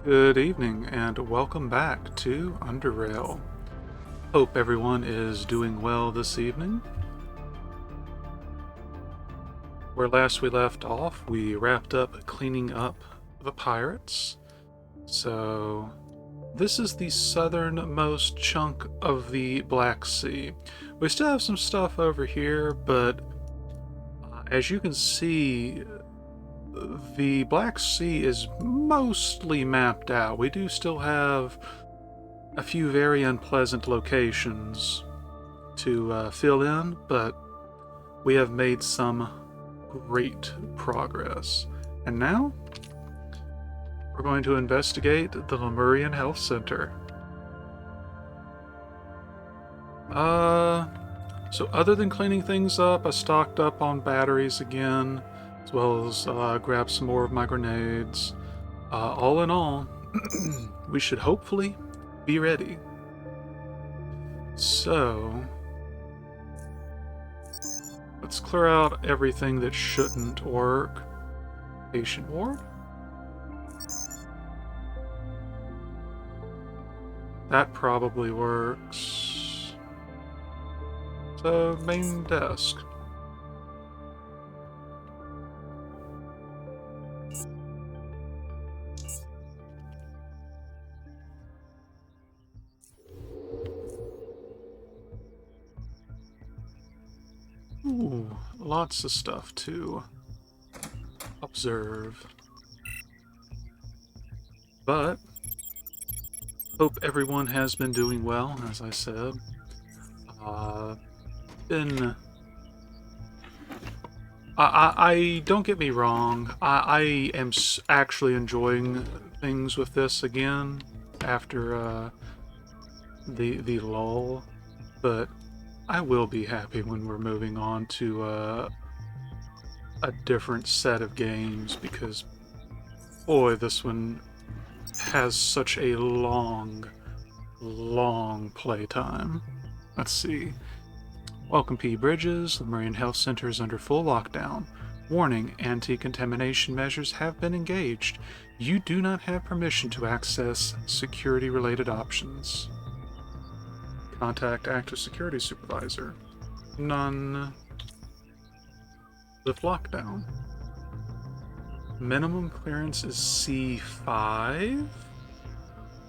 Good evening and welcome back to Underrail. Hope everyone is doing well this evening. Where last we left off, we wrapped up cleaning up the pirates. So, this is the southernmost chunk of the Black Sea. We still have some stuff over here, but as you can see, the Black Sea is mostly mapped out. We do still have a few very unpleasant locations to fill in, but we have made some great progress. And now, we're going to investigate the Lemurian Health Center. So other than cleaning things up, I stocked up on batteries again, as well as grabbed some more of my grenades. All in all, we should hopefully be ready. So, let's clear out everything that shouldn't work. Patient ward? That probably works. So, main desk. Ooh, lots of stuff to observe. But, hope everyone has been doing well, as I said. Been... I don't get me wrong, I am actually enjoying things with this again after the lull, but I will be happy when we're moving on to a different set of games, because boy, this one has such a long playtime. Let's see. Welcome P. Bridges. Lemurian Health Center is under full lockdown. Warning, anti-contamination measures have been engaged. You do not have permission to access security-related options. Contact active security supervisor. None. Lift lockdown. Minimum clearance is C5?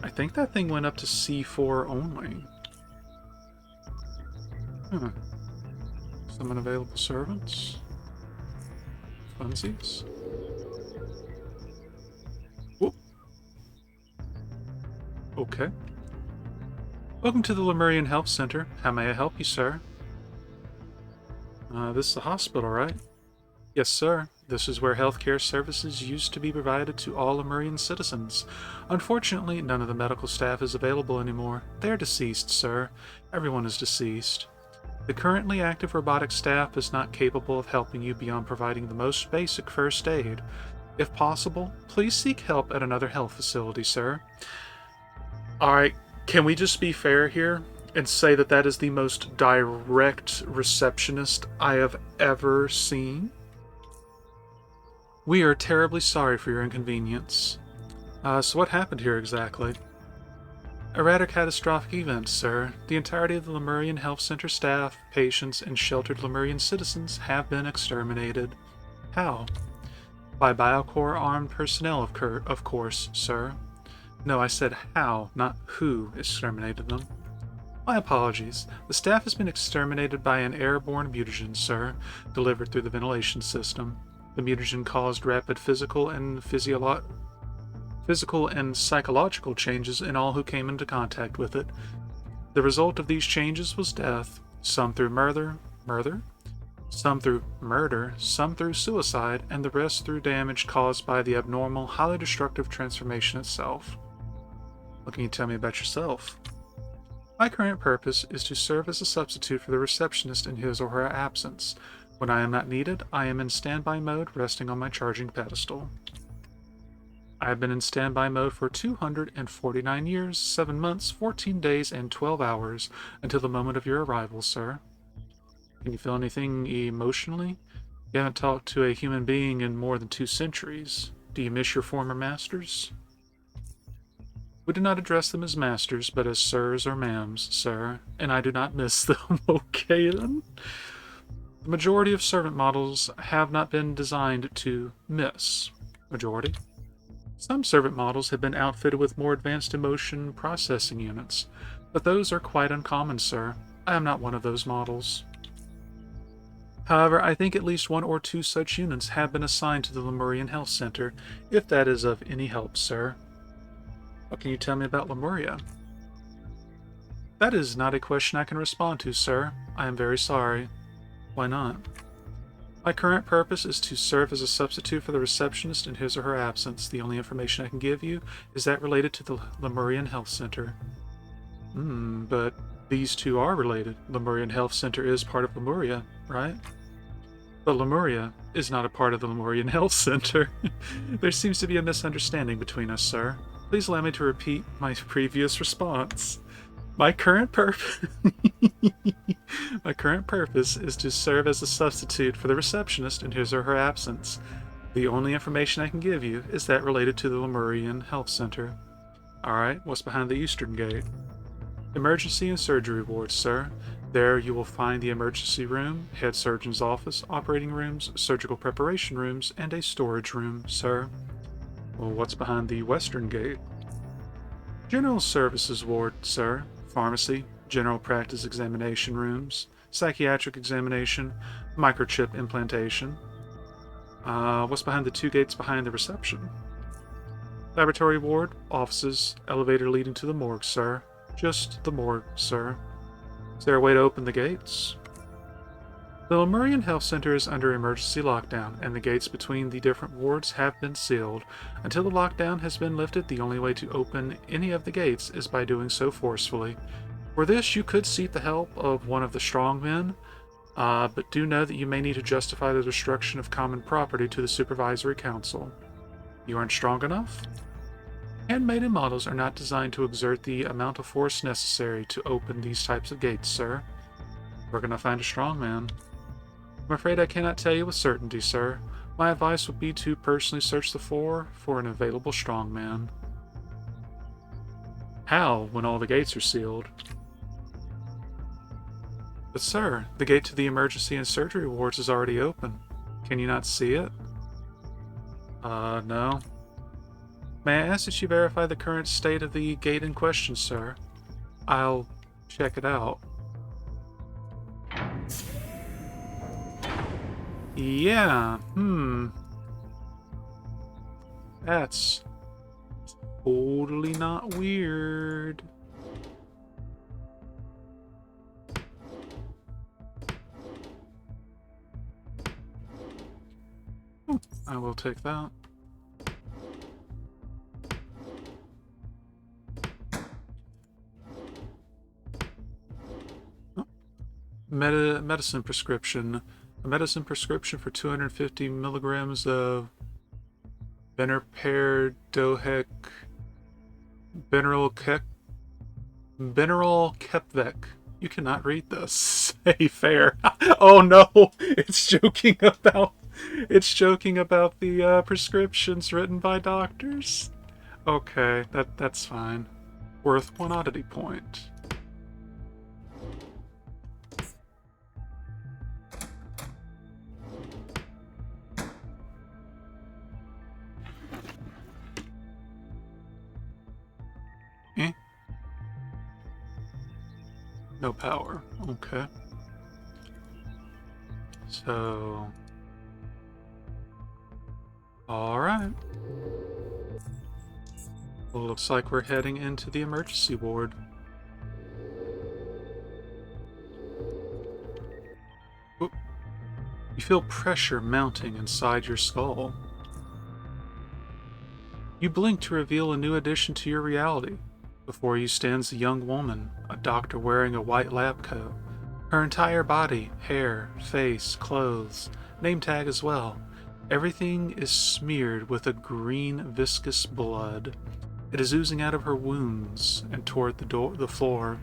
I think that thing went up to C4 only. Some unavailable servants. Funsies. Whoop. Okay. Welcome to the Lemurian Health Center. How may I help you, sir? This is the hospital, right? Yes, sir. This is where healthcare services used to be provided to all Lemurian citizens. Unfortunately, none of the medical staff is available anymore. They're deceased, sir. Everyone is deceased. The currently active robotic staff is not capable of helping you beyond providing the most basic first aid. If possible, please seek help at another health facility, sir. Alright, can we just be fair here and say that that is the most direct receptionist I have ever seen? We are terribly sorry for your inconvenience. So what happened here exactly? A rather catastrophic event, sir. The entirety of the Lemurian Health Center staff, patients, and sheltered Lemurian citizens have been exterminated. How? By Biocore armed personnel, of course, sir. No, I said how, not who exterminated them. My apologies. The staff has been exterminated by an airborne mutagen, sir, delivered through the ventilation system. The mutagen caused rapid physical and psychological changes in all who came into contact with it. The result of these changes was death, some through murder, some through murder, some through suicide, and the rest through damage caused by the abnormal, highly destructive transformation itself. What can you tell me about yourself? My current purpose is to serve as a substitute for the receptionist in his or her absence. When I am not needed, I am in standby mode, resting on my charging pedestal. I have been in standby mode for 249 years, 7 months, 14 days, and 12 hours until the moment of your arrival, sir. Can you feel anything emotionally? You haven't talked to a human being in more than 2 centuries. Do you miss your former masters? We do not address them as masters, but as sirs or ma'ams, sir, and I do not miss them. Okay, then. The majority of servant models have not been designed to miss. Majority. Some servant models have been outfitted with more advanced emotion processing units, but those are quite uncommon, sir. I am not one of those models. However, I think at least one or two such units have been assigned to the Lemurian Health Center, if that is of any help, sir. What can you tell me about Lemuria? That is not a question I can respond to, sir. I am very sorry. Why not? My current purpose is to serve as a substitute for the receptionist in his or her absence. The only information I can give you is that related to the Lemurian Health Center. But these two are related. Lemurian Health Center is part of Lemuria, right? But Lemuria is not a part of the Lemurian Health Center. There seems to be a misunderstanding between us, sir. Please allow me to repeat my previous response. My current purpose is to serve as a substitute for the receptionist in his or her absence. The only information I can give you is that related to the Lemurian Health Center. Alright, what's behind the eastern gate? Emergency and surgery wards, sir. There you will find the emergency room, head surgeon's office, operating rooms, surgical preparation rooms, and a storage room, sir. Well, what's behind the western gate? General services ward, sir. Pharmacy, general practice examination rooms, psychiatric examination, microchip implantation. What's behind the two gates behind the reception? Laboratory ward, offices, elevator leading to the morgue, sir. Just the morgue, sir. Is there a way to open the gates? The Lemurian Health Center is under emergency lockdown, and the gates between the different wards have been sealed. Until the lockdown has been lifted, the only way to open any of the gates is by doing so forcefully. For this, you could seek the help of one of the strongmen, but do know that you may need to justify the destruction of common property to the Supervisory Council. You aren't strong enough? Handmaiden models are not designed to exert the amount of force necessary to open these types of gates, sir. We're gonna find a strongman. I'm afraid I cannot tell you with certainty, sir. My advice would be to personally search the floor for an available strongman. How, when all the gates are sealed? But sir, the gate to the emergency and surgery wards is already open. Can you not see it? No. May I ask that you verify the current state of the gate in question, sir? I'll check it out. Yeah, That's totally not weird. I will take that. Medicine prescription. A medicine prescription for 250 milligrams of Benerperdovec Beneral Kepvec. You cannot read this. Hey, fair. Oh no, it's joking about the prescriptions written by doctors. Okay, that's fine. Worth one oddity point. No power. Okay. So... Alright. Well, looks like we're heading into the emergency ward. Oop. You feel pressure mounting inside your skull. You blink to reveal a new addition to your reality. Before you stands a young woman, a doctor wearing a white lab coat. Her entire body, hair, face, clothes, name tag as well. Everything is smeared with a green viscous blood. It is oozing out of her wounds and toward the floor,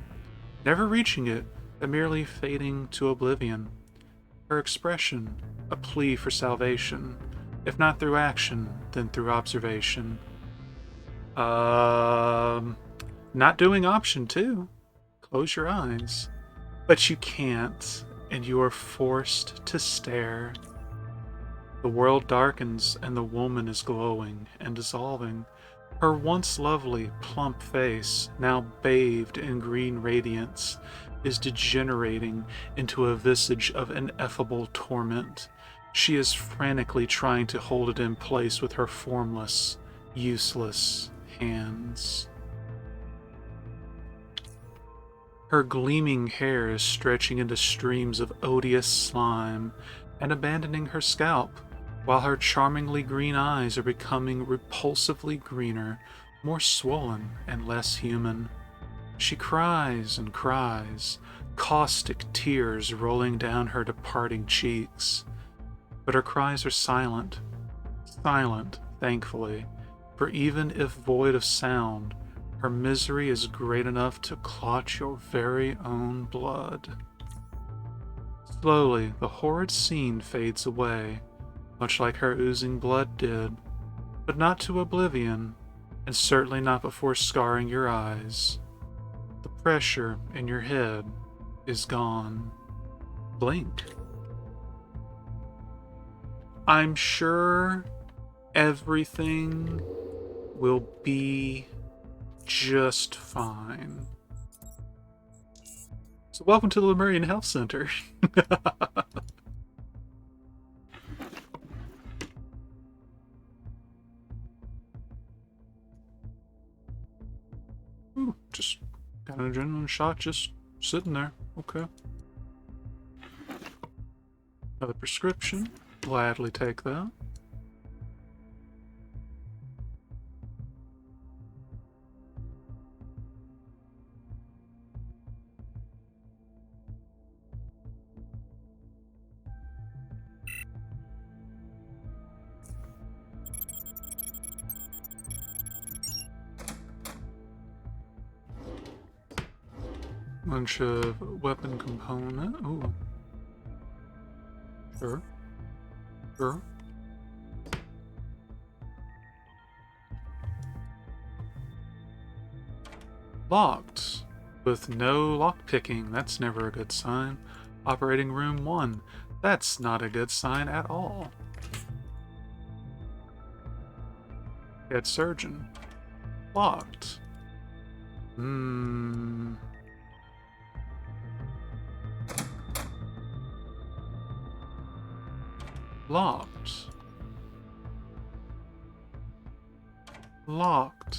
never reaching it, but merely fading to oblivion. Her expression, a plea for salvation, if not through action, then through observation. Not doing option 2. Close your eyes. But you can't, and you are forced to stare. The world darkens, and the woman is glowing and dissolving. Her once lovely, plump face, now bathed in green radiance, is degenerating into a visage of ineffable torment. She is frantically trying to hold it in place with her formless, useless hands. Her gleaming hair is stretching into streams of odious slime and abandoning her scalp, while her charmingly green eyes are becoming repulsively greener, more swollen and less human. She cries and cries, caustic tears rolling down her departing cheeks. But her cries are silent. Silent, thankfully, for even if void of sound, her misery is great enough to clot your very own blood. Slowly, the horrid scene fades away, much like her oozing blood did, but not to oblivion, and certainly not before scarring your eyes. The pressure in your head is gone. Blink. I'm sure everything will be just fine. So welcome to the Lemurian Health Center. Ooh, just got an adrenaline shot just sitting there. Okay. Another prescription. Gladly take that. Bunch of weapon component. Ooh. Sure. Sure. Locked. With no lockpicking. That's never a good sign. Operating room 1. That's not a good sign at all. Head surgeon. Locked. Locked. Locked.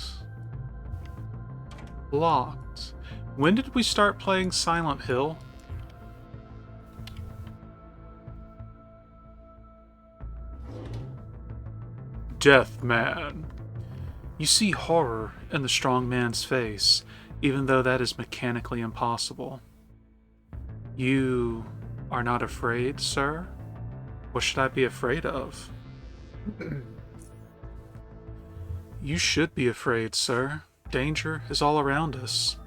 Locked. When did we start playing Silent Hill? Death Man. You see horror in the strong man's face, even though that is mechanically impossible. You are not afraid, sir? What should I be afraid of? You should be afraid, sir. Danger is all around us.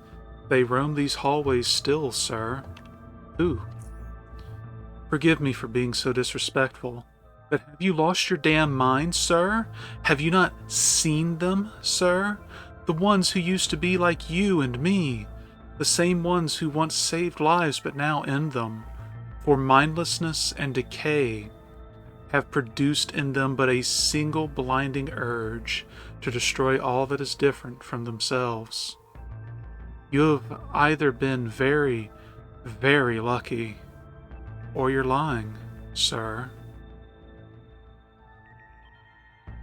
They roam these hallways still, sir. Who? Forgive me for being so disrespectful, but have you lost your damn mind, sir? Have you not seen them, sir? The ones who used to be like you and me. The same ones who once saved lives but now end them. For mindlessness and decay have produced in them but a single blinding urge to destroy all that is different from themselves. You have either been very, very lucky, or you're lying, sir.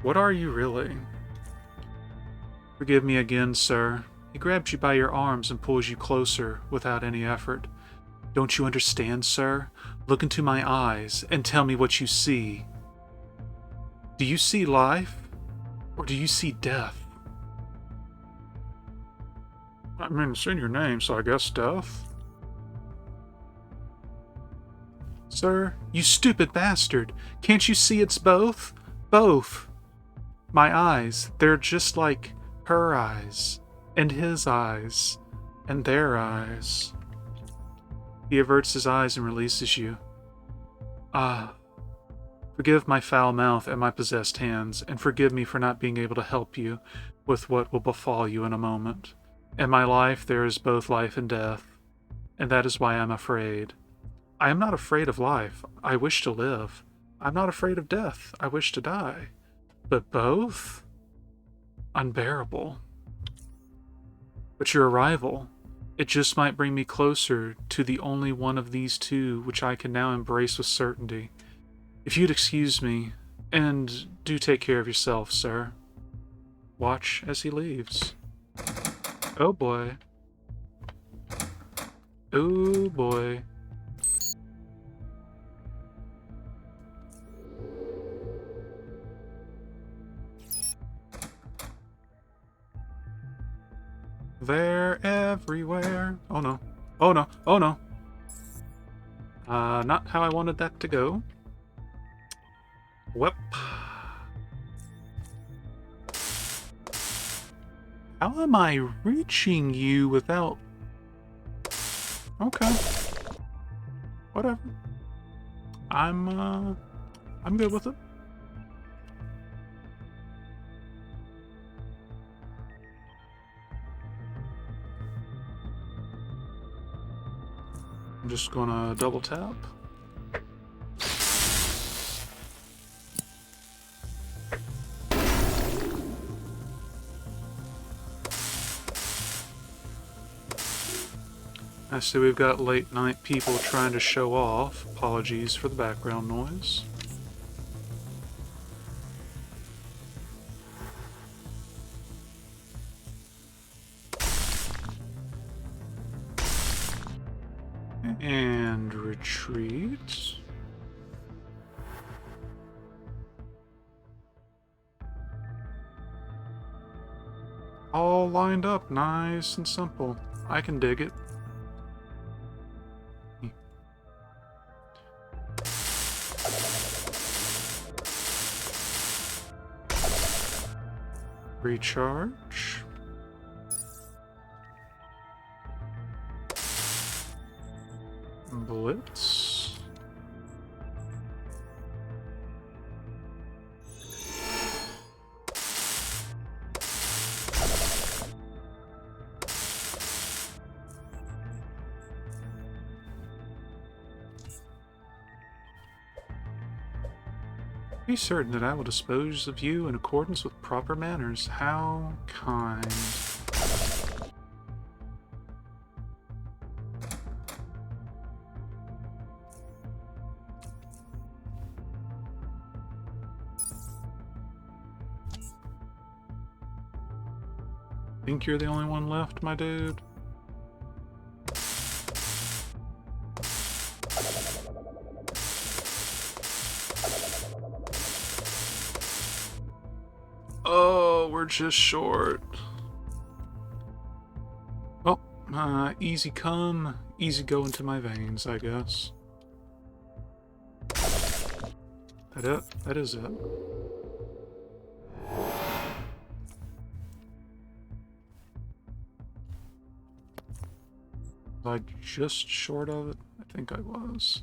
What are you really? Forgive me again, sir. He grabs you by your arms and pulls you closer without any effort. Don't you understand, sir? Look into my eyes and tell me what you see. Do you see life, or do you see death? I mean, it's in your name, so I guess death. Sir, you stupid bastard. Can't you see it's both? Both. My eyes, they're just like her eyes, and his eyes, and their eyes. He averts his eyes and releases you. Ah. Forgive my foul mouth and my possessed hands, and forgive me for not being able to help you. with what will befall you in a moment. In my life there is both life and death, and that is why I'm afraid. I am not afraid of life. I wish to live. I'm not afraid of death. I wish to die. But both? Unbearable. But your arrival, it just might bring me closer to the only one of these two which I can now embrace with certainty. If you'd excuse me, and do take care of yourself, sir. Watch as he leaves. Oh boy. Oh boy. They're everywhere. Oh no. Oh no. Oh no. Not how I wanted that to go. Whoop. How am I reaching you without... Okay. Whatever. I'm good with it. I'm just gonna double tap. I see we've got late night people trying to show off. Apologies for the background noise. And retreat. All lined up, nice and simple. I can dig it. Recharge. Blitz. Be certain that I will dispose of you in accordance with proper manners. How kind. Think you're the only one left, my dude? Oh, we're just short. Well, easy come, easy go into my veins, I guess. That is it. Was I just short of it? I think I was.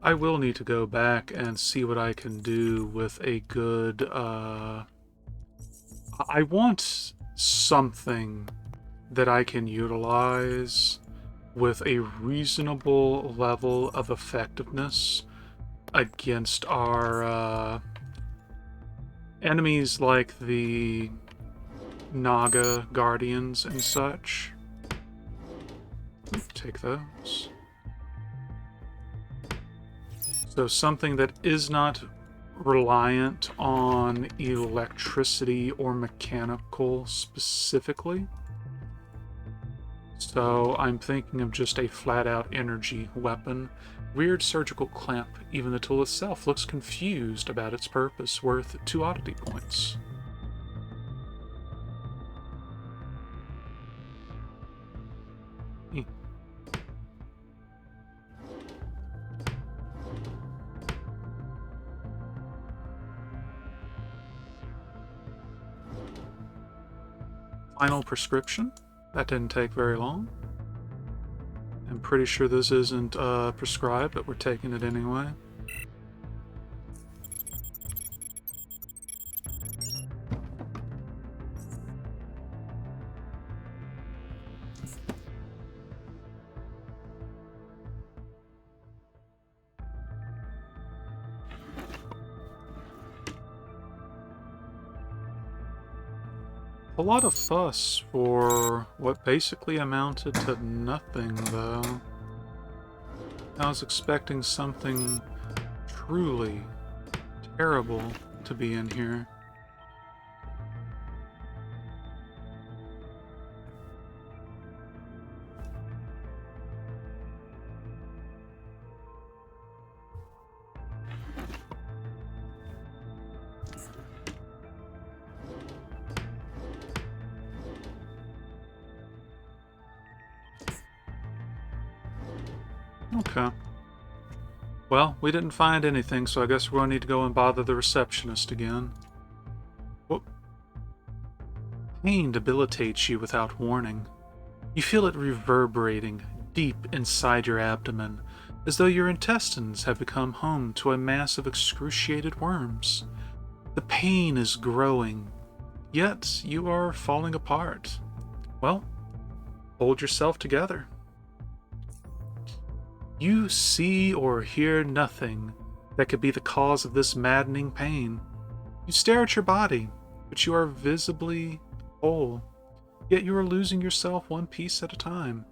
I will need to go back and see what I can do with a good, I want something that I can utilize with a reasonable level of effectiveness against our, enemies like the Naga Guardians and such. Take those. So something that is not reliant on electricity or mechanical specifically. So I'm thinking of just a flat-out energy weapon. Weird surgical clamp. Even the tool itself looks confused about its purpose, worth 2 oddity points. Final prescription. That didn't take very long. I'm pretty sure this isn't prescribed, but we're taking it anyway. A lot of fuss for what basically amounted to nothing, though. I was expecting something truly terrible to be in here. Okay. Well, we didn't find anything, so I guess we're going to need to go and bother the receptionist again. Whoop. Pain debilitates you without warning. You feel it reverberating deep inside your abdomen, as though your intestines have become home to a mass of excruciated worms. The pain is growing, yet you are falling apart. Well, hold yourself together. You see or hear nothing that could be the cause of this maddening pain. You stare at your body, but you are visibly whole, yet you are losing yourself one piece at a time.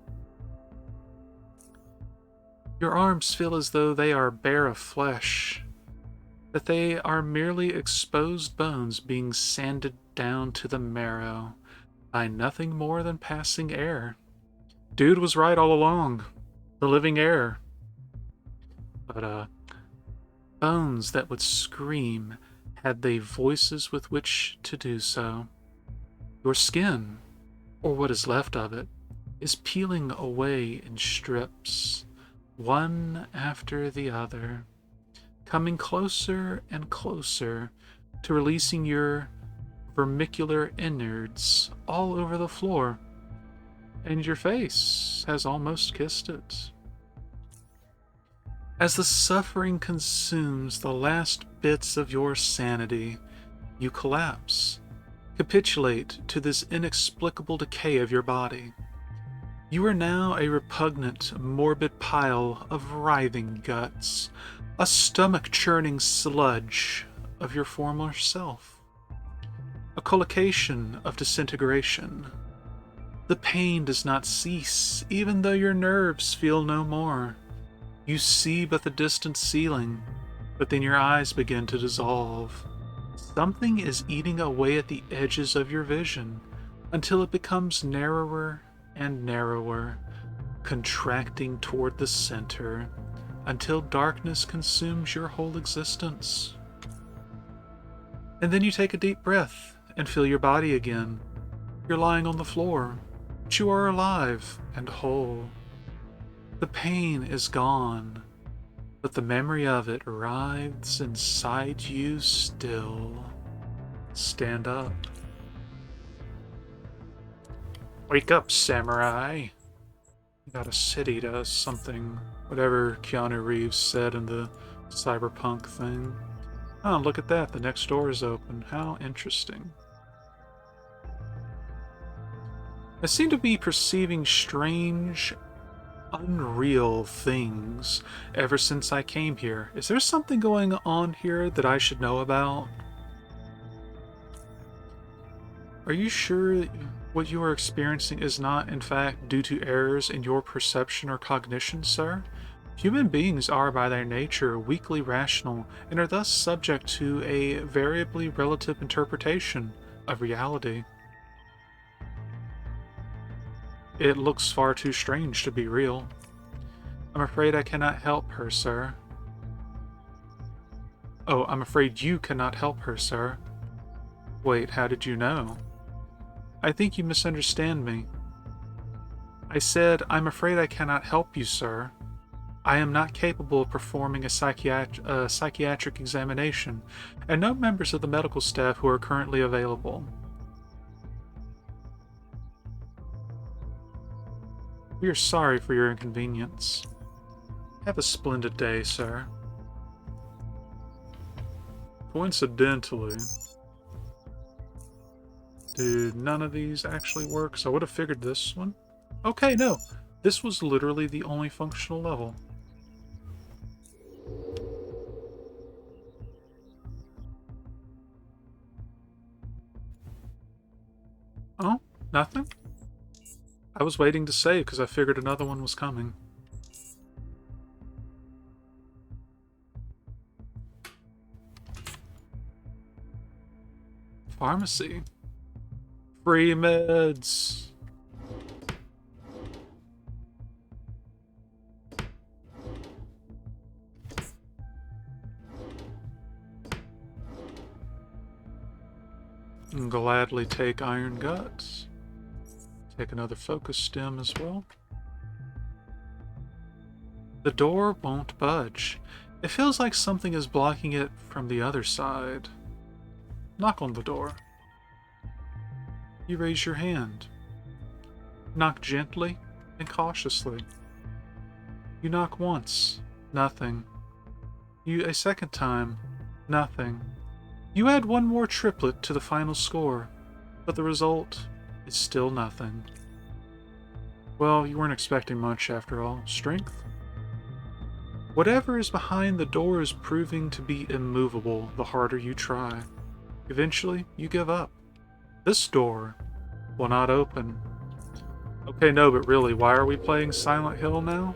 Your arms feel as though they are bare of flesh, that they are merely exposed bones being sanded down to the marrow by nothing more than passing air. Dude was right all along. The living air. But, bones that would scream had they voices with which to do so. Your skin, or what is left of it, is peeling away in strips, one after the other, coming closer and closer to releasing your vermicular innards all over the floor. And your face has almost kissed it. As the suffering consumes the last bits of your sanity, you collapse, capitulate to this inexplicable decay of your body. You are now a repugnant, morbid pile of writhing guts, a stomach-churning sludge of your former self, a collocation of disintegration. The pain does not cease, even though your nerves feel no more. You see but the distant ceiling, but then your eyes begin to dissolve. Something is eating away at the edges of your vision until it becomes narrower and narrower, contracting toward the center, until darkness consumes your whole existence. And then you take a deep breath and feel your body again. You're lying on the floor. But you are alive and whole. The pain is gone, but the memory of it writhes inside you still. Stand up. Wake up, samurai. You got a city to something, whatever Keanu Reeves said in the cyberpunk thing. Oh, look at that, the next door is open. How interesting. I seem to be perceiving strange, unreal things ever since I came here. Is there something going on here that I should know about? Are you sure that what you are experiencing is not, in fact, due to errors in your perception or cognition, sir? Human beings are, by their nature, weakly rational and are thus subject to a variably relative interpretation of reality. It looks far too strange to be real. I'm afraid I cannot help her, sir. Oh, I'm afraid you cannot help her, sir. Wait, how did you know? I think you misunderstand me. I said, I'm afraid I cannot help you, sir. I am not capable of performing a psychiatric examination, and no members of the medical staff who are currently available. We are sorry for your inconvenience. Have a splendid day, sir. Coincidentally, did none of these actually work? So I would have figured this one. Okay, no. This was literally the only functional level. Oh, nothing? I was waiting to save because I figured another one was coming. Pharmacy. Free meds. Gladly take iron guts. Take another focus stem as well. The door won't budge. It feels like something is blocking it from the other side. Knock on the door. You raise your hand. Knock gently and cautiously. You knock once. Nothing. You a second time. Nothing. You add one more triplet to the final score, but the result is still nothing. Well, you weren't expecting much after all. Strength? Whatever is behind the door is proving to be immovable the harder you try. Eventually, you give up. This door will not open. Okay, no, but really, why are we playing Silent Hill now?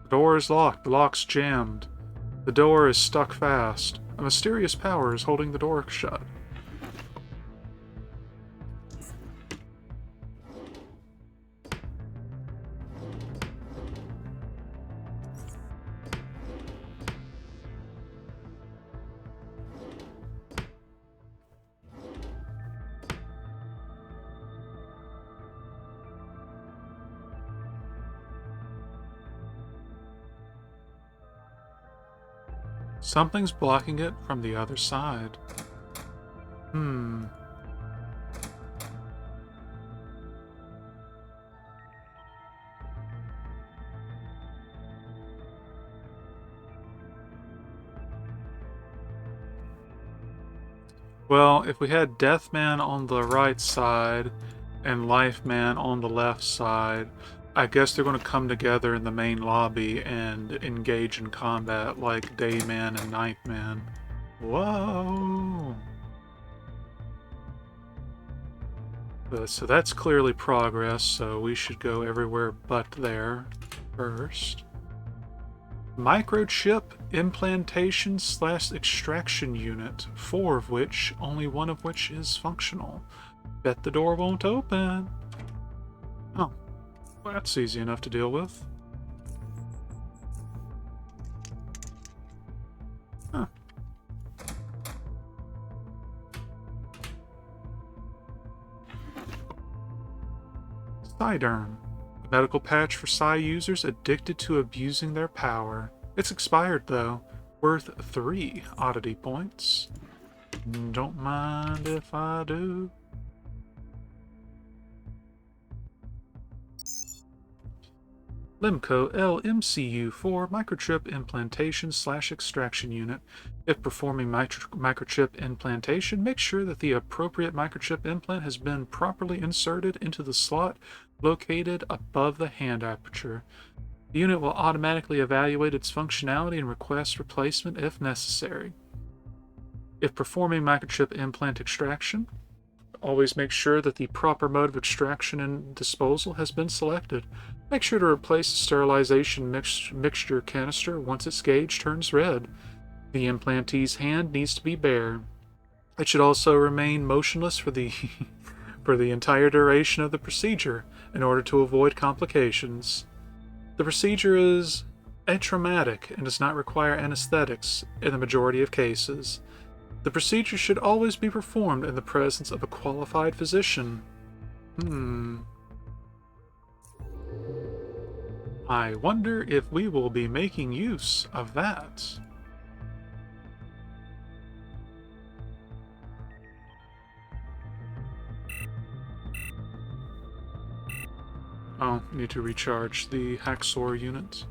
The door is locked. The lock's jammed. The door is stuck fast. A mysterious power is holding the door shut. Something's blocking it from the other side. Well, if we had Deathman on the right side and Lifeman on the left side, I guess they're going to come together in the main lobby and engage in combat like Dayman and Nightman. Whoa! So that's clearly progress, so we should go everywhere but there first. Microchip implantation / extraction unit, 4 of which, only 1 of which is functional. Bet the door won't open. Oh, well, that's easy enough to deal with. Huh. Psyderm. A medical patch for Psy users addicted to abusing their power. It's expired, though. Worth 3 oddity points. Don't mind if I do. Lemco LMCU4 microchip implantation / extraction unit. If performing microchip implantation, make sure that the appropriate microchip implant has been properly inserted into the slot located above the hand aperture. The unit will automatically evaluate its functionality and request replacement if necessary. If performing microchip implant extraction, always make sure that the proper mode of extraction and disposal has been selected. Make sure to replace the sterilization mixture canister once its gauge turns red. The implantee's hand needs to be bare. It should also remain motionless for the for the entire duration of the procedure in order to avoid complications. The procedure is atraumatic and does not require anesthetics in the majority of cases. The procedure should always be performed in the presence of a qualified physician. I wonder if we will be making use of that. Oh, need to recharge the Haxor unit.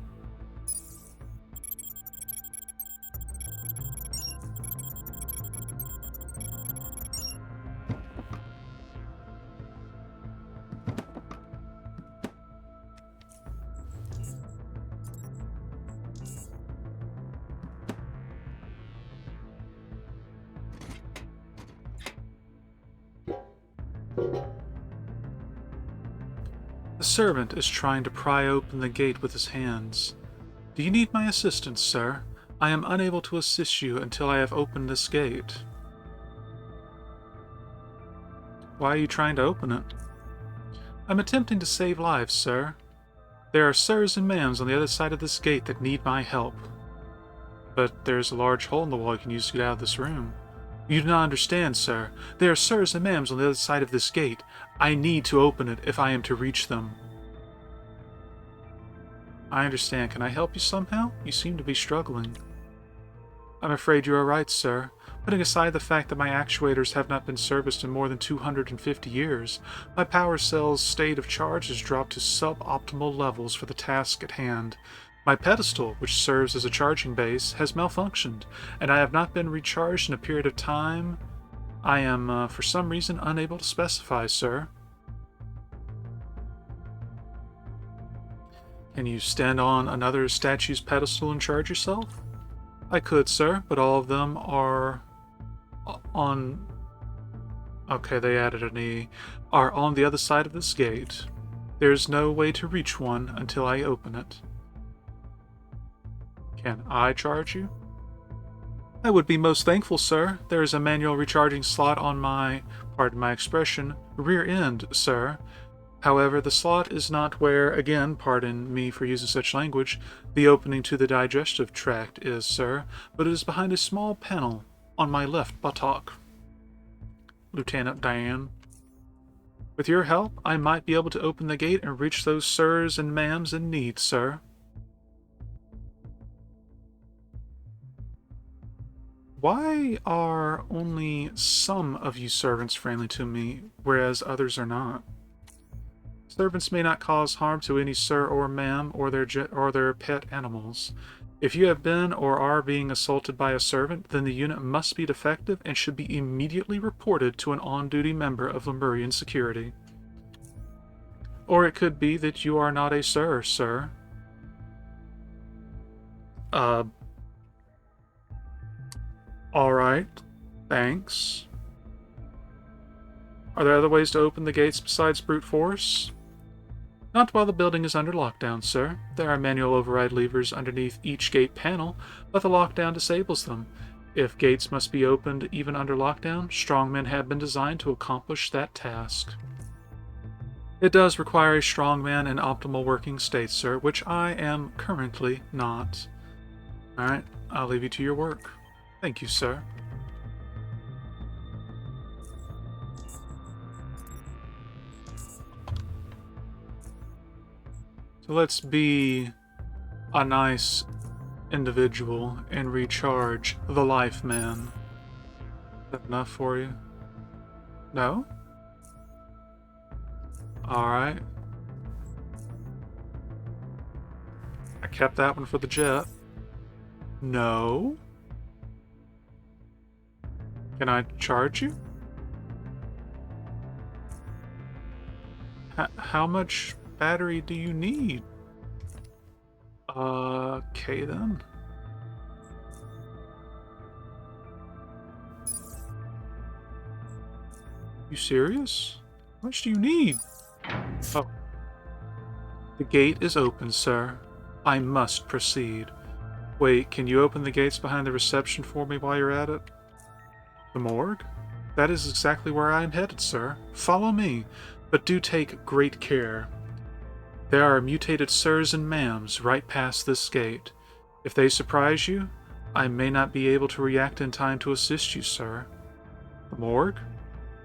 The servant is trying to pry open the gate with his hands. Do you need my assistance, sir? I am unable to assist you until I have opened this gate. Why are you trying to open it? I'm attempting to save lives, sir. There are sirs and ma'ams on the other side of this gate that need my help. But there's a large hole in the wall you can use to get out of this room. You do not understand, sir. There are sirs and ma'ams on the other side of this gate. I need to open it if I am to reach them. I understand. Can I help you somehow? You seem to be struggling. I'm afraid you are right, sir. Putting aside the fact that my actuators have not been serviced in more than 250 years, my power cell's state of charge has dropped to suboptimal levels for the task at hand. My pedestal, which serves as a charging base, has malfunctioned, and I have not been recharged in a period of time I am, for some reason, unable to specify, sir. Can you stand on another statue's pedestal and charge yourself? I could, sir, but all of them are on... Okay, they added an E. Are on the other side of this gate. There's no way to reach one until I open it. Can I charge you? I would be most thankful, sir. There is a manual recharging slot on my, pardon my expression, rear end, sir. However, the slot is not where, again, pardon me for using such language, the opening to the digestive tract is, sir, but it is behind a small panel on my left buttock. Lieutenant Dan. With your help, I might be able to open the gate and reach those sirs and ma'ams in need, sir. Why are only some of you servants friendly to me, whereas others are not? Servants may not cause harm to any sir or ma'am or their pet animals. If you have been or are being assaulted by a servant, then the unit must be defective and should be immediately reported to an on-duty member of Lemurian security. Or it could be that you are not a sir. Alright, thanks. Are there other ways to open the gates besides brute force? Not while the building is under lockdown, sir. There are manual override levers underneath each gate panel, but the lockdown disables them. If gates must be opened even under lockdown, strongmen have been designed to accomplish that task. It does require a strongman in optimal working state, sir, which I am currently not. Alright, I'll leave you to your work. Thank you, sir. So let's be a nice individual and recharge the life man. Is that enough for you? No? Alright. I kept that one for the jet. No? Can I charge you? How much battery do you need? Okay then. You serious? How much do you need? Oh. The gate is open, sir. I must proceed. Wait, can you open the gates behind the reception for me while you're at it? The morgue? That is exactly where I am headed, sir. Follow me, but do take great care. There are mutated sirs and ma'ams right past this gate. If they surprise you, I may not be able to react in time to assist you, sir. The morgue?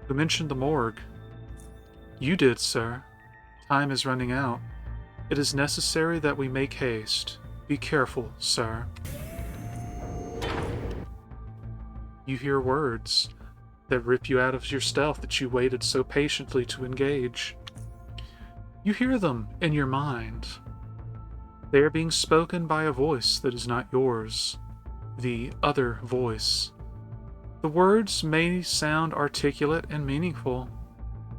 Who mentioned the morgue? You did, sir. Time is running out. It is necessary that we make haste. Be careful, sir. You hear words that rip you out of your stealth that you waited so patiently to engage. You hear them in your mind. They are being spoken by a voice that is not yours, the other voice. The words may sound articulate and meaningful.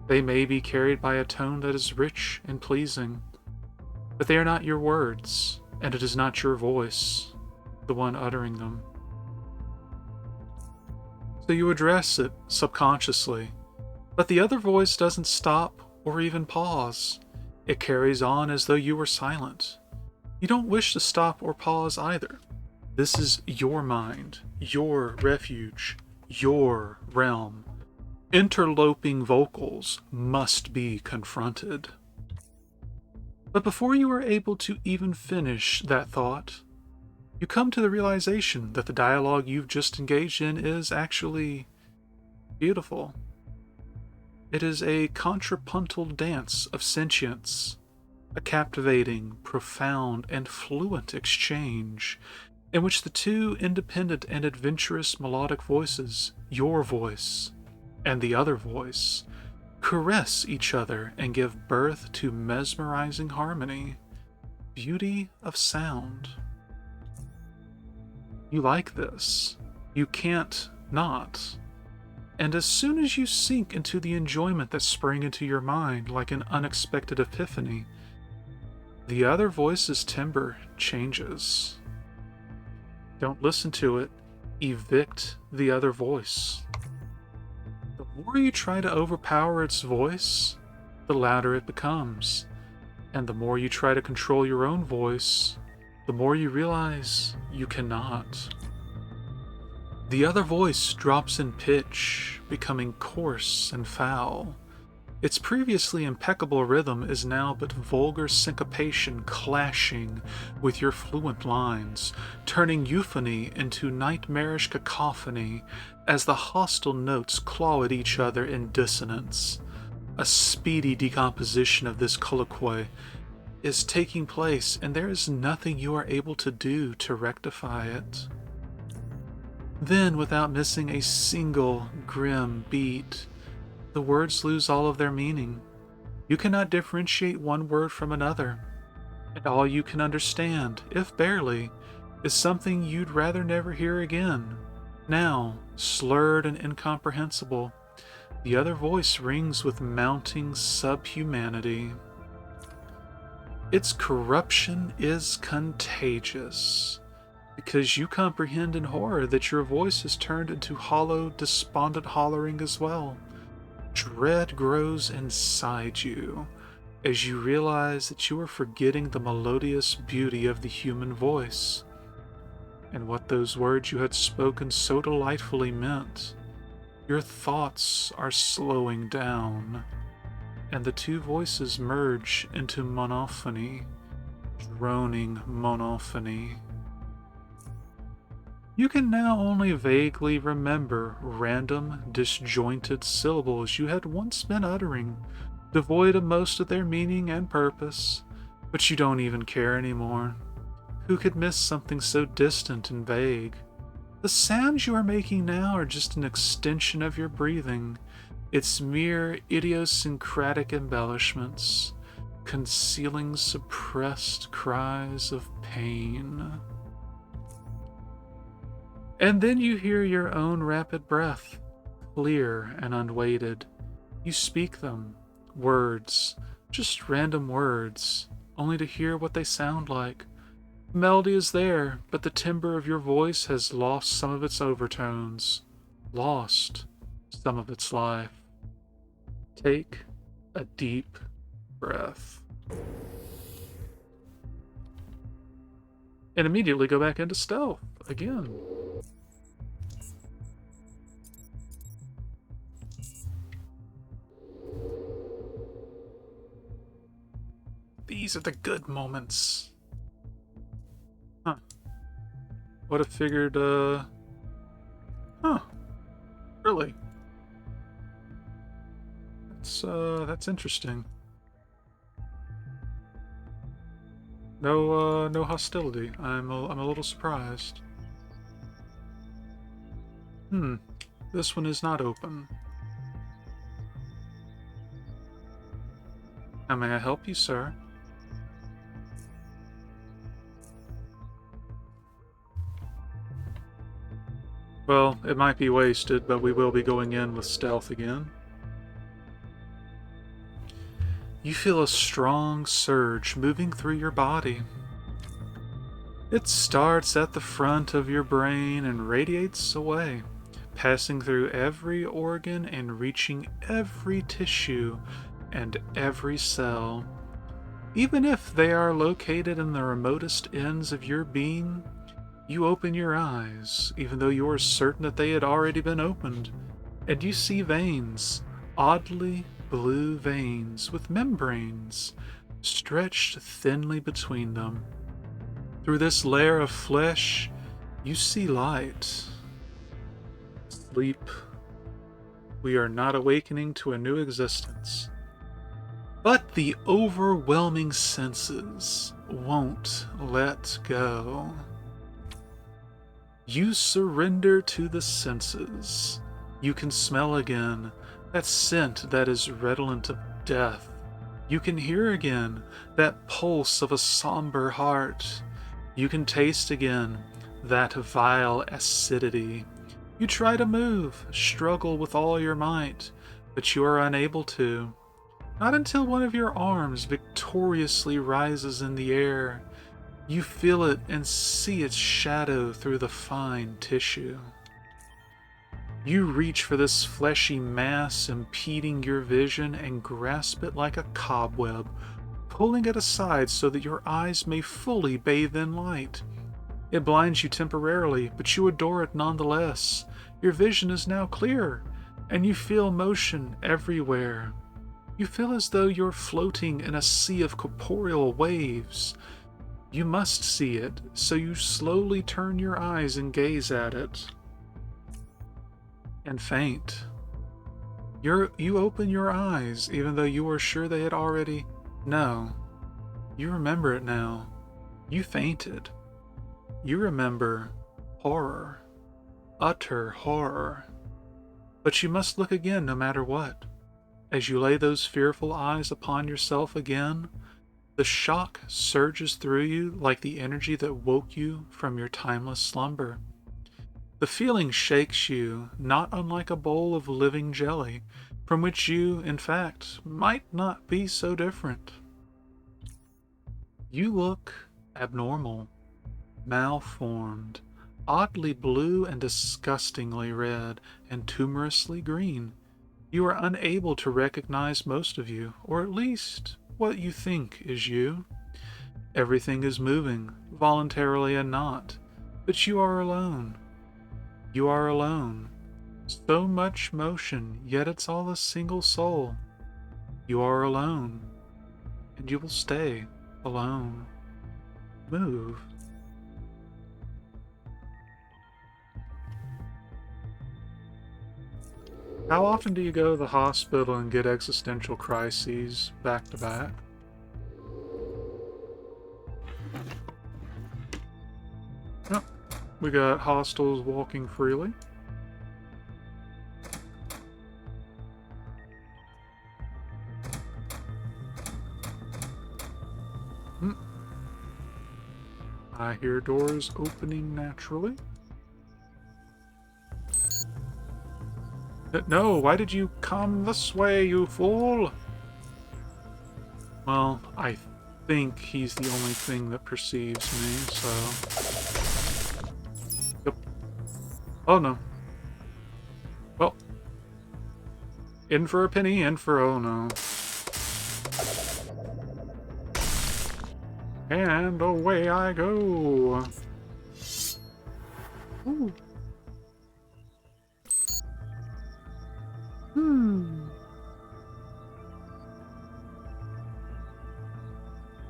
They may be carried by a tone that is rich and pleasing, but they are not your words, and it is not your voice, the one uttering them. So you address it subconsciously, but the other voice doesn't stop or even pause. It carries on as though you were silent. You don't wish to stop or pause either. This is your mind, your refuge, your realm. Interloping vocals must be confronted. But before you are able to even finish that thought, you come to the realization that the dialogue you've just engaged in is actually beautiful. It is a contrapuntal dance of sentience, a captivating, profound, and fluent exchange in which the two independent and adventurous melodic voices, your voice and the other voice, caress each other and give birth to mesmerizing harmony, beauty of sound. You like this. You can't not. And as soon as you sink into the enjoyment that sprang into your mind like an unexpected epiphany, the other voice's timbre changes. Don't listen to it. Evict the other voice. The more you try to overpower its voice, the louder it becomes. And the more you try to control your own voice, the more you realize you cannot. The other voice drops in pitch, becoming coarse and foul. Its previously impeccable rhythm is now but vulgar syncopation clashing with your fluent lines, turning euphony into nightmarish cacophony as the hostile notes claw at each other in dissonance. A speedy decomposition of this colloquy is taking place, and there is nothing you are able to do to rectify it. Then, without missing a single grim beat, the words lose all of their meaning. You cannot differentiate one word from another, and all you can understand, if barely, is something you'd rather never hear again. Now, slurred and incomprehensible, the other voice rings with mounting subhumanity. Its corruption is contagious, because you comprehend in horror that your voice has turned into hollow, despondent hollering as well. Dread grows inside you as you realize that you are forgetting the melodious beauty of the human voice, and what those words you had spoken so delightfully meant. Your thoughts are slowing down, and the two voices merge into monophony, droning monophony. You can now only vaguely remember random, disjointed syllables you had once been uttering, devoid of most of their meaning and purpose, but you don't even care anymore. Who could miss something so distant and vague? The sounds you are making now are just an extension of your breathing, its mere idiosyncratic embellishments, concealing suppressed cries of pain. And then you hear your own rapid breath, clear and unweighted. You speak them, words, just random words, only to hear what they sound like. The melody is there, but the timbre of your voice has lost some of its overtones, lost some of its life. Take a deep breath. And immediately go back into stealth again. These are the good moments. Huh. Would have figured, really? That's interesting. No hostility. I'm a little surprised. This one is not open. How may I help you, sir? Well, it might be wasted, but we will be going in with stealth again. You feel a strong surge moving through your body. It starts at the front of your brain and radiates away, passing through every organ and reaching every tissue and every cell. Even if they are located in the remotest ends of your being, you open your eyes, even though you are certain that they had already been opened, and you see veins, oddly blue veins with membranes stretched thinly between them. Through this layer of flesh, you see light. Sleep. We are not awakening to a new existence. But the overwhelming senses won't let go. You surrender to the senses. You can smell again that scent that is redolent of death. You can hear again that pulse of a somber heart. You can taste again that vile acidity. You try to move, struggle with all your might, but you are unable to. Not until one of your arms victoriously rises in the air. You feel it and see its shadow through the fine tissue. You reach for this fleshy mass impeding your vision and grasp it like a cobweb, pulling it aside so that your eyes may fully bathe in light. It blinds you temporarily, but you adore it nonetheless. Your vision is now clear, and you feel motion everywhere. You feel as though you're floating in a sea of corporeal waves. You must see it, so you slowly turn your eyes and gaze at it. And faint. You open your eyes, even though you were sure they had already... No. You remember it now. You fainted. You remember horror. Utter horror. But you must look again no matter what. As you lay those fearful eyes upon yourself again, the shock surges through you like the energy that woke you from your timeless slumber. The feeling shakes you, not unlike a bowl of living jelly, from which you, in fact, might not be so different. You look abnormal, malformed, oddly blue and disgustingly red, and tumorously green. You are unable to recognize most of you, or at least what you think is you. Everything is moving, voluntarily and not, but you are alone. You are alone. So much motion, yet it's all a single soul. You are alone, and you will stay alone. Move. How often do you go to the hospital and get existential crises back to back? Oh, we got hostiles walking freely. I hear doors opening naturally. No, why did you come this way, you fool? Well, I think he's the only thing that perceives me, so... Yep. Oh, no. Well. In for a penny, in for oh no. And away I go. Ooh.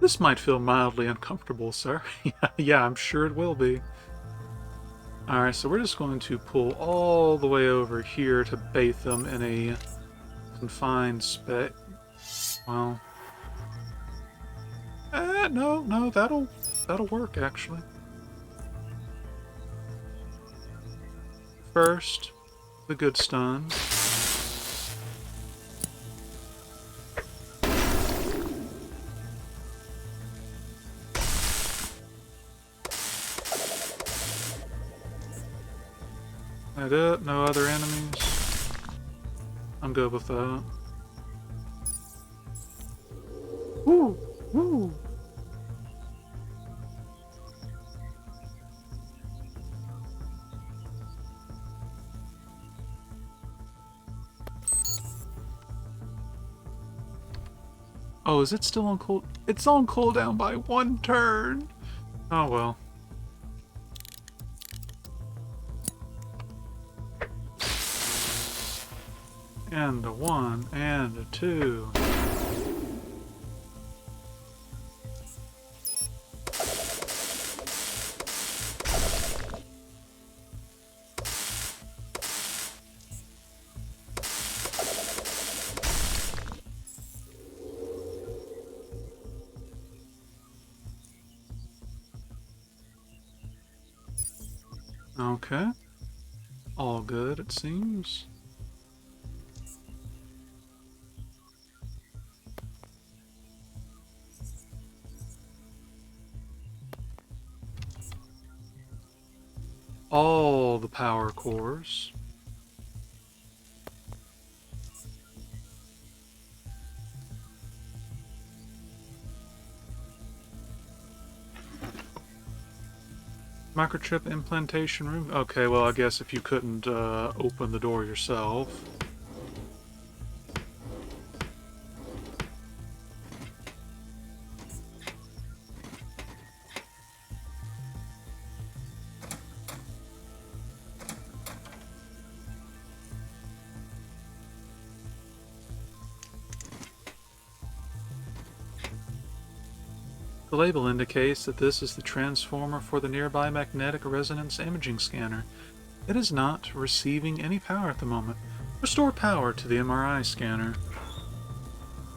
This might feel mildly uncomfortable, sir. Yeah, I'm sure it will be. Alright, so we're just going to pull all the way over here to bathe them in a confined space. Well... no, that'll work, actually. First, the good stuns. it? No other enemies? I'm good with that. Woo! Woo! Oh, is it still on cool? It's on cooldown by 1 turn! Oh well. And a 1, and a 2. Okay. All good, it seems. All the power cores. Microchip implantation room? Okay, well I guess if you couldn't open the door yourself. The label indicates that this is the transformer for the nearby magnetic resonance imaging scanner. It is not receiving any power at the moment. Restore power to the MRI scanner.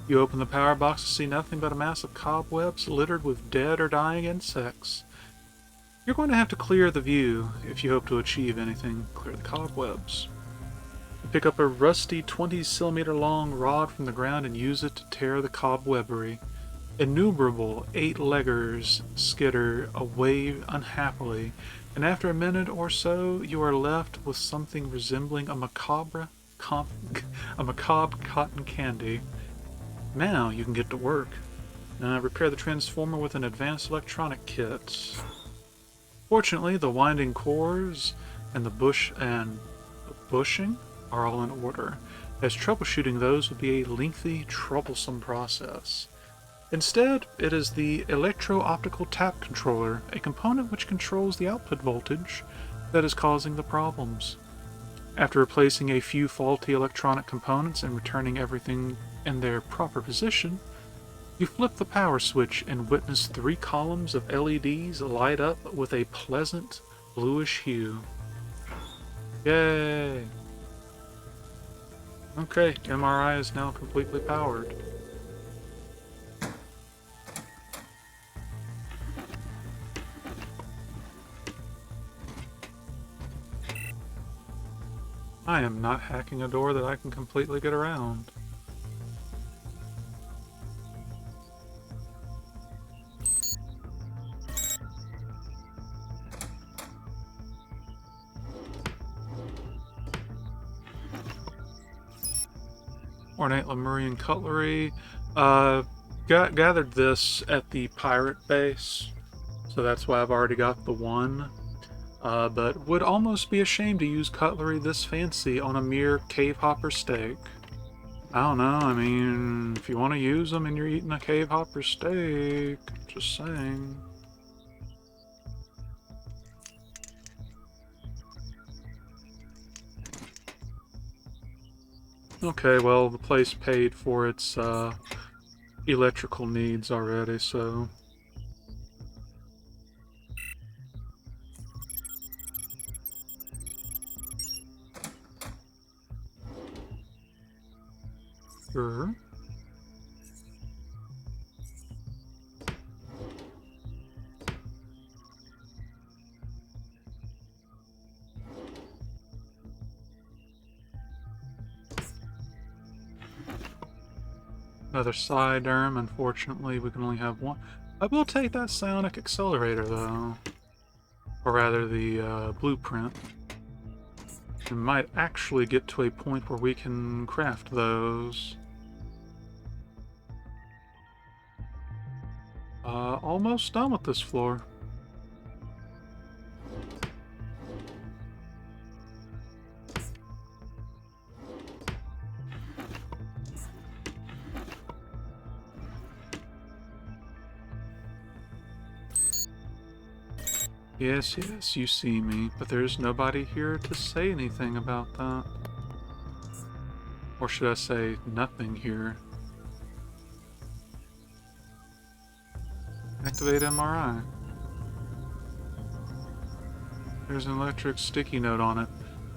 You open the power box to see nothing but a mass of cobwebs littered with dead or dying insects. You're going to have to clear the view if you hope to achieve anything. Clear the cobwebs. You pick up a rusty 20-centimeter long rod from the ground and use it to tear the cobwebbery. Innumerable 8-leggers skitter away unhappily, and after a minute or so you are left with something resembling a macabre cotton candy. Now you can get to work. Repair the transformer with an advanced electronic kit. Fortunately, the winding cores and the bushing are all in order, as troubleshooting those would be a lengthy, troublesome process. Instead, it is the electro-optical tap controller, a component which controls the output voltage, that is causing the problems. After replacing a few faulty electronic components and returning everything in their proper position, you flip the power switch and witness 3 columns of LEDs light up with a pleasant bluish hue. Yay! Okay, MRI is now completely powered. I am not hacking a door that I can completely get around. Ornate Lemurian cutlery. Gathered this at the pirate base, so that's why I've already got the 1. But would almost be ashamed to use cutlery this fancy on a mere cave hopper steak. I don't know, I mean, if you want to use them and you're eating a cave hopper steak, just saying. Okay, well, the place paid for its electrical needs already, so... Sure. Another sidearm. Unfortunately, we can only have 1. I will take that psionic accelerator, though. Or rather, the blueprint. We might actually get to a point where we can craft those. Almost done with this floor. Yes, yes, you see me, but there's nobody here to say anything about that. Or should I say, nothing here. Activate MRI. There's an electric sticky note on it.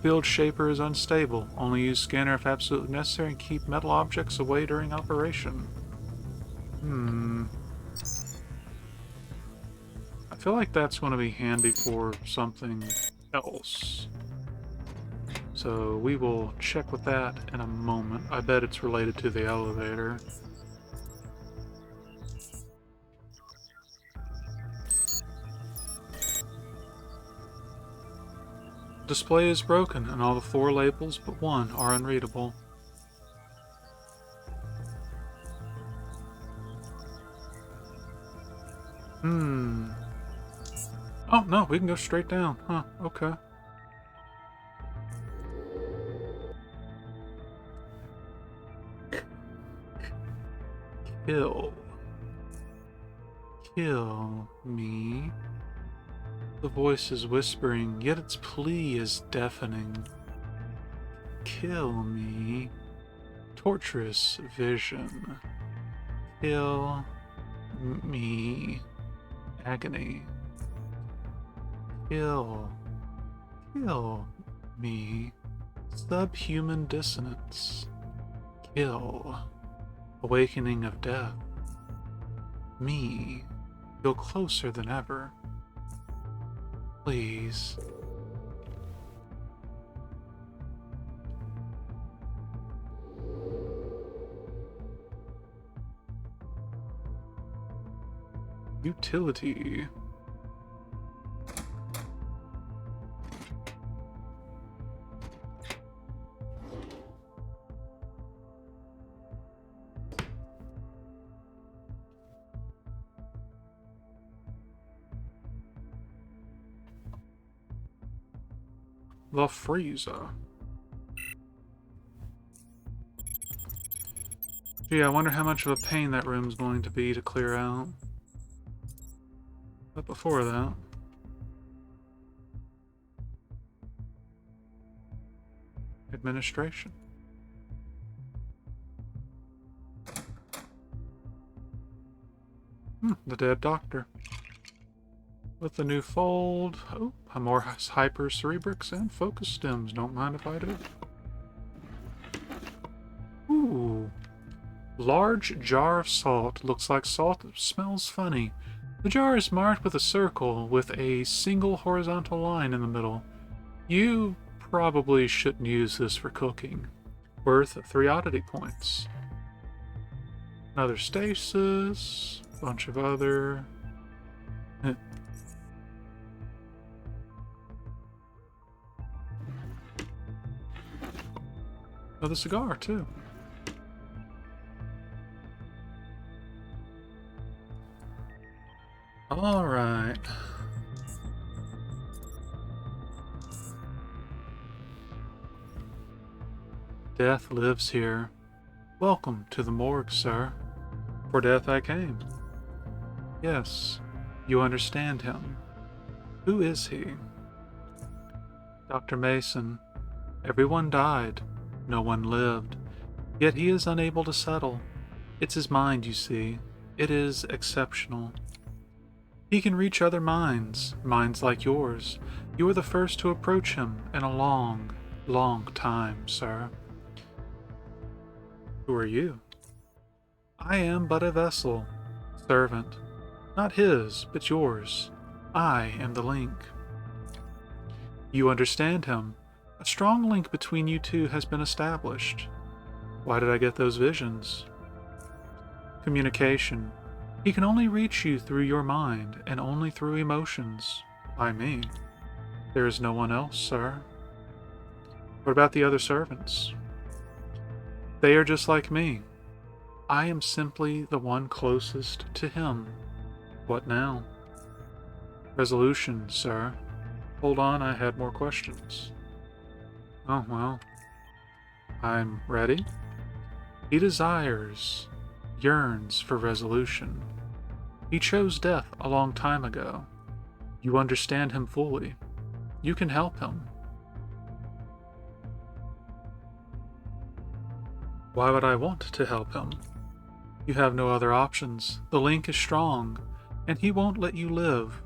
Field shaper is unstable. Only use scanner if absolutely necessary and keep metal objects away during operation. I feel like that's going to be handy for something else. So we will check with that in a moment. I bet it's related to the elevator. Display is broken and all the 4 labels but 1 are unreadable. Oh, no, we can go straight down. Huh, okay. Kill. Kill me. The voice is whispering, yet its plea is deafening. Kill me. Torturous vision. Kill me. Agony. Kill me. Subhuman dissonance. Kill. Awakening of death. Me. Feel closer than ever. Please. Utility. The freezer. Gee, I wonder how much of a pain that room's going to be to clear out. But before that... administration. The dead doctor. With the new fold, oh, more hyper cerebrix and focus stems. Don't mind if I do. Ooh. Large jar of salt. Looks like salt. Smells funny. The jar is marked with a circle with a single horizontal line in the middle. You probably shouldn't use this for cooking. Worth 3 oddity points. Another stasis. Bunch of other... Another cigar, too. All right. Death lives here. Welcome to the morgue, sir. For death I came. Yes, you understand him. Who is he? Dr. Mason. Everyone died. No one lived. Yet he is unable to settle. It's his mind, you see. It is exceptional. He can reach other minds, minds like yours. You were the first to approach him in a long, long time, sir. Who are you? I am but a vessel, servant. Not his, but yours. I am the link. You understand him. A strong link between you two has been established. Why did I get those visions? Communication. He can only reach you through your mind, and only through emotions. By me. There is no one else, sir. What about the other servants? They are just like me. I am simply the one closest to him. What now? Resolution, sir. Hold on, I had more questions. Oh, well. I'm ready. He desires, yearns for resolution. He chose death a long time ago. You understand him fully. You can help him. Why would I want to help him? You have no other options. The link is strong, and he won't let you live.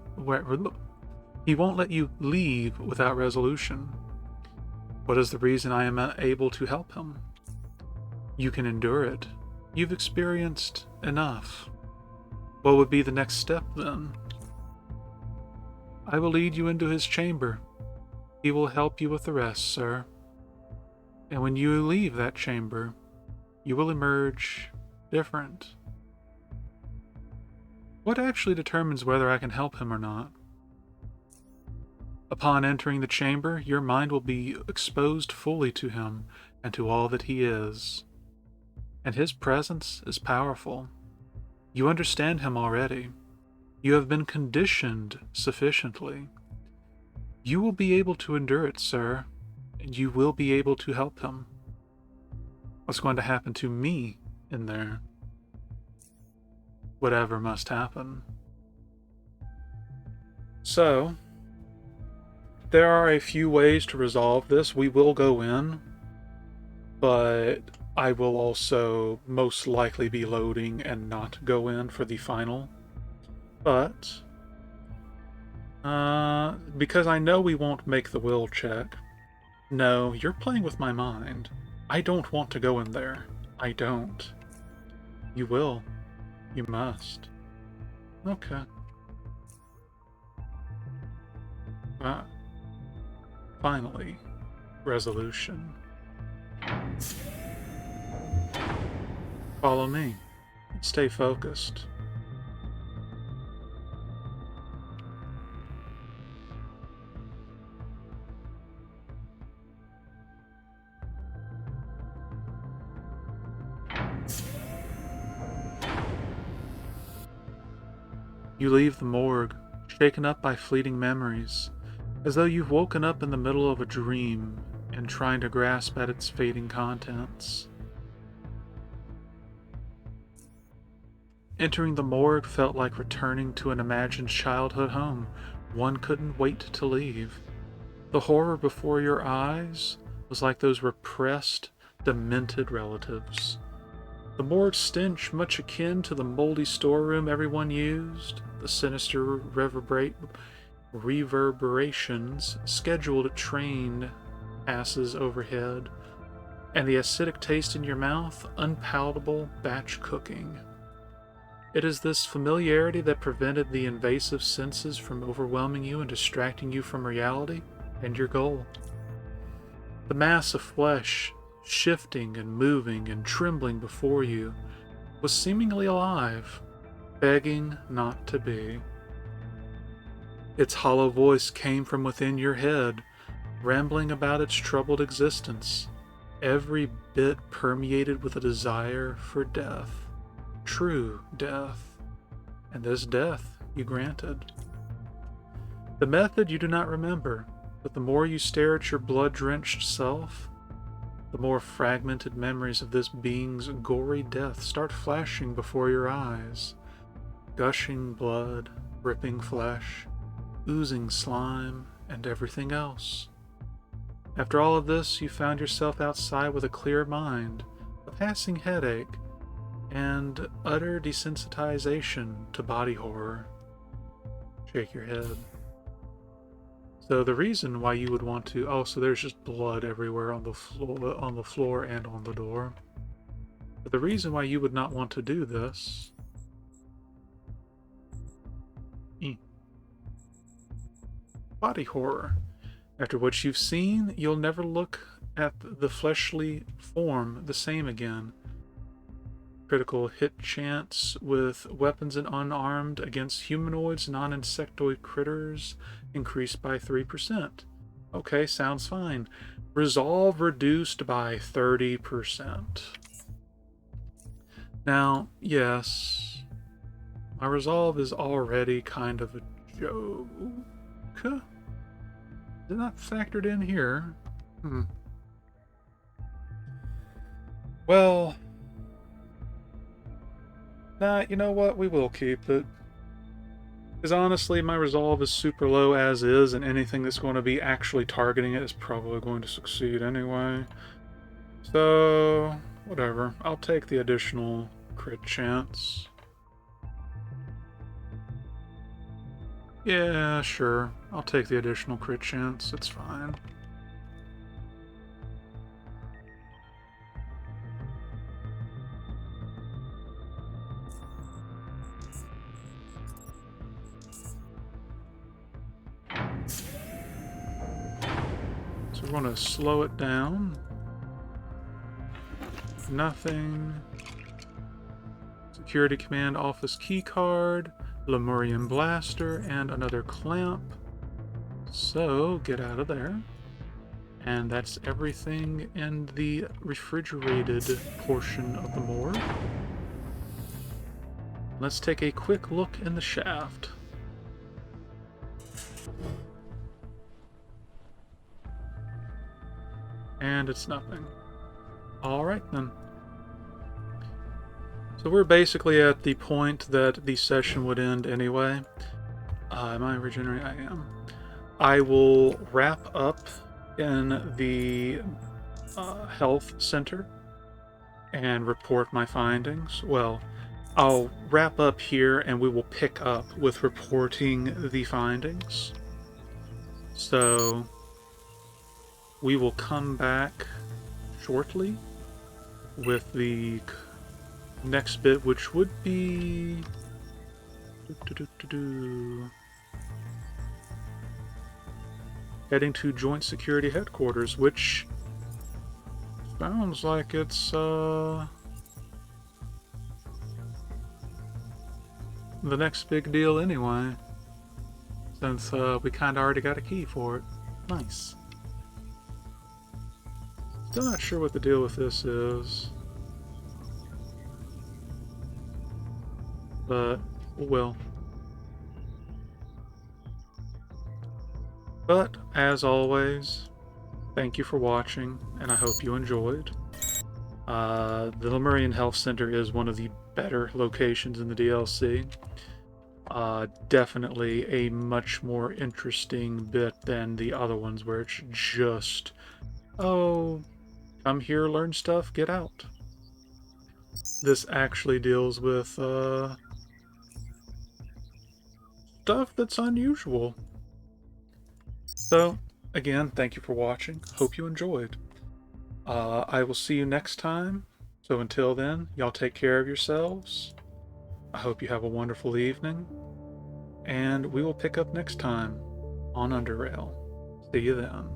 He won't let you leave without resolution. What is the reason I am unable to help him? You can endure it. You've experienced enough. What would be the next step then? I will lead you into his chamber. He will help you with the rest, sir. And when you leave that chamber, you will emerge different. What actually determines whether I can help him or not? Upon entering the chamber, your mind will be exposed fully to him and to all that he is. And his presence is powerful. You understand him already. You have been conditioned sufficiently. You will be able to endure it, sir, and you will be able to help him. What's going to happen to me in there? Whatever must happen. So, there are a few ways to resolve this. We will go in, but I will also most likely be loading and not go in for the final. But, because I know we won't make the will check. No, you're playing with my mind. I don't want to go in there. I don't. You will. You must. Okay. Finally, resolution. Follow me. Stay focused. You leave the morgue, shaken up by fleeting memories, as though you've woken up in the middle of a dream and trying to grasp at its fading contents. Entering the morgue felt like returning to an imagined childhood home one couldn't wait to leave. The horror before your eyes was like those repressed, demented relatives. The morgue stench much akin to the moldy storeroom everyone used, the sinister reverberations, scheduled train passes overhead, and the acidic taste in your mouth, unpalatable batch cooking. It is this familiarity that prevented the invasive senses from overwhelming you and distracting you from reality and your goal. The mass of flesh, shifting and moving and trembling before you, was seemingly alive, begging not to be. Its hollow voice came from within your head, rambling about its troubled existence, every bit permeated with a desire for death, true death, and this death you granted. The method you do not remember, but the more you stare at your blood-drenched self, the more fragmented memories of this being's gory death start flashing before your eyes. Gushing blood, ripping flesh, oozing slime, and everything else. After all of this, you found yourself outside with a clear mind, a passing headache, and utter desensitization to body horror. Shake your head. So the reason why you would want to... Oh, so there's just blood everywhere on the floor and on the door. But the reason why you would not want to do this... Body horror. After what you've seen, you'll never look at the fleshly form the same again. Critical hit chance with weapons and unarmed against humanoids, non-insectoid critters increased by 3%. Okay, sounds fine. Resolve reduced by 30%. Now, yes, my resolve is already kind of a joke. Is not factored in here? Well, nah, you know what? We will keep it. Because honestly, my resolve is super low as is, and anything that's going to be actually targeting it is probably going to succeed anyway. So, whatever. I'll take the additional crit chance. Yeah, sure. I'll take the additional crit chance. It's fine. So we're going to slow it down. Nothing. Security Command Office keycard, Lemurian blaster, and another clamp. So, get out of there. And that's everything in the refrigerated portion of the morgue. Let's take a quick look in the shaft. And it's nothing. Alright then. So we're basically at the point that the session would end anyway. Am I regenerating? I am. I will wrap up in the health center and report my findings. Well, I'll wrap up here and we will pick up with reporting the findings. So we will come back shortly with the next bit, which would be heading to Joint Security Headquarters, which sounds like it's the next big deal anyway, since we kind of already got a key for it. Nice. Still not sure what the deal with this is, but well. But as always, thank you for watching, and I hope you enjoyed. The Lemurian Health Center is one of the better locations in the DLC. Definitely a much more interesting bit than the other ones where it's just, oh, come here, learn stuff, get out. This actually deals with stuff that's unusual. So, again, thank you for watching. Hope you enjoyed. I will see you next time. So until then, y'all take care of yourselves. I hope you have a wonderful evening. And we will pick up next time on Underrail. See you then.